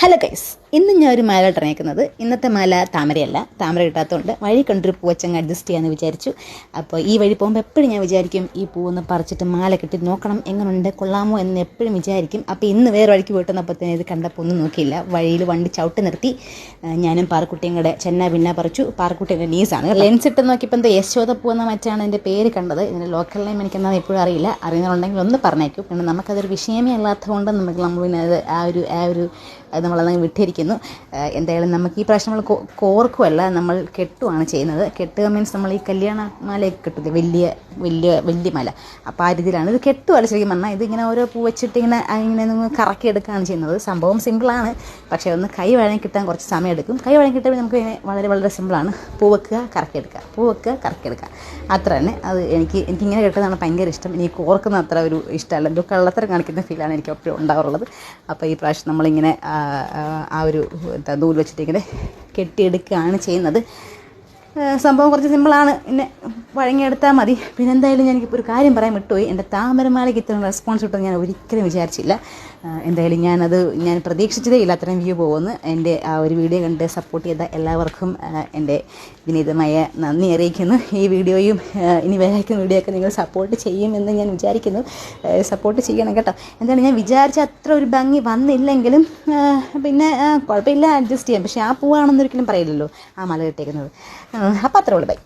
Hello guys, ഇന്ന് ഞാൻ ഒരു മാല ഇട്ടിറങ്ങിക്കുന്നത്. ഇന്നത്തെ മാല താമരയല്ല, താമര കിട്ടാത്തതുകൊണ്ട് വഴി കണ്ടൊരു പൂവച്ചങ്ങ് അഡ്ജസ്റ്റ് ചെയ്യാമെന്ന് വിചാരിച്ചു. അപ്പോൾ ഈ വഴി പോകുമ്പോൾ എപ്പോഴും ഞാൻ വിചാരിക്കും ഈ പൂവൊന്ന് പറിച്ചിട്ട് മാല കിട്ടി നോക്കണം, എങ്ങനെയുണ്ട്, കൊള്ളാമോ എന്ന് എപ്പോഴും വിചാരിക്കും. അപ്പോൾ ഇന്ന് വേറെ വഴിക്ക് പോയിട്ടുന്നപ്പോഴത്തേന് ഇത് കണ്ടപ്പോൾ ഒന്നും നോക്കിയില്ല. വഴിയിൽ വണ്ടി ചവിട്ടി നിർത്തി. ഞാനും പാറക്കുട്ടിയും കൂടെ ചെന്ന പിന്നെ പറിച്ചു. പാറക്കുട്ടിയുടെ നീസാണ്. ലെൻസ് ഇട്ട് നോക്കിയപ്പോൾ എന്താ യശോദപ്പൂ എന്ന മറ്റാണ് എൻ്റെ പേര് കണ്ടത്. ഇതിൻ്റെ ലോക്കൽ നെയിം എനിക്കെന്നാൽ എപ്പോഴും അറിയില്ല. അറിയുന്നുണ്ടെങ്കിൽ ഒന്ന് പറഞ്ഞേക്കും. പിന്നെ നമുക്കതൊരു വിഷയമേ അല്ലാത്തതുകൊണ്ട് നമ്മൾ പിന്നെ അത് ആ ഒരു നമ്മളതങ്ങ് വിട്ടിരിക്കുന്നു. എന്തായാലും നമുക്ക് ഈ പ്രാവശ്യം നമ്മൾ കോർക്കുമല്ല, നമ്മൾ കെട്ടുമാണ് ചെയ്യുന്നത്. കെട്ടുക മീൻസ് നമ്മൾ ഈ കല്യാണ മാലയൊക്കെ കെട്ടില്ലേ, വലിയ മാല. അപ്പോൾ ആ രീതിയിലാണ് ഇത്. കെട്ടുമല്ല ശരിക്കും പറഞ്ഞാൽ. ഇതിങ്ങനെ ഓരോ പൂ വെച്ചിട്ട് ഇങ്ങനെ കറക്കിയെടുക്കുകയാണ് ചെയ്യുന്നത്. സംഭവം സിമ്പിളാണ്, പക്ഷേ ഒന്ന് കൈ വഴങ്ങി കിട്ടാൻ കുറച്ച് സമയം എടുക്കും. കൈ വഴങ്ങി കിട്ടുമ്പോൾ നമുക്ക് വളരെ സിമ്പിളാണ്. പൂ വെക്കുക, കറക്കിയെടുക്കുക, അത്ര തന്നെ. അത് എനിക്കിങ്ങനെ കെട്ടുന്നതാണ് ഭയങ്കര ഇഷ്ടം. എനിക്ക് കോർക്കുന്ന അത്ര ഒരു ഇഷ്ടമല്ല, എന്തോ കള്ളത്തരം കാണിക്കുന്ന ഫീലാണ് എനിക്ക് എപ്പോഴും ഉണ്ടാവാറുള്ളത്. അപ്പോൾ ഈ പ്രാവശ്യം നമ്മളിങ്ങനെ ആ ഒരു നൂല് വെച്ചിട്ട് ഇങ്ങനെ കെട്ടിയെടുക്കുകയാണ് ചെയ്യുന്നത്. സംഭവം കുറച്ച് സിമ്പിളാണ്, പിന്നെ വഴങ്ങിയെടുത്താൽ മതി. പിന്നെ എന്തായാലും ഞാനിപ്പോൾ ഒരു കാര്യം പറയാൻ വിട്ടുപോയി. എൻ്റെ താമരമാലയ്ക്ക് ഇത്രയും റെസ്പോൺസ് കിട്ടുമെന്ന് ഞാൻ ഒരിക്കലും വിചാരിച്ചില്ല. എന്തായാലും ഞാൻ പ്രതീക്ഷിച്ചതേ ഇല്ല അത്രയും വ്യൂ പോകുമെന്ന്. എൻ്റെ ആ ഒരു വീഡിയോ കണ്ട് സപ്പോർട്ട് ചെയ്ത എല്ലാവർക്കും എൻ്റെ വിനീതമായ നന്ദി അറിയിക്കുന്നു. ഈ വീഡിയോയും ഇനി വരാക്കുന്ന വീഡിയോ ഒക്കെ നിങ്ങൾ സപ്പോർട്ട് ചെയ്യുമെന്ന് ഞാൻ വിചാരിക്കുന്നു. സപ്പോർട്ട് ചെയ്യണം കേട്ടോ. എന്തായാലും ഞാൻ വിചാരിച്ച അത്ര ഒരു ഭംഗി വന്നില്ലെങ്കിലും പിന്നെ കുഴപ്പമില്ല, അഡ്ജസ്റ്റ് ചെയ്യാം. പക്ഷേ ആ പൂവാണെന്നൊരിക്കലും പറയില്ലല്ലോ ആ മല കെട്ടിയേക്കുന്നത്. അപ്പോൾ അത്രേ ഉള്ളൂ, ബൈ.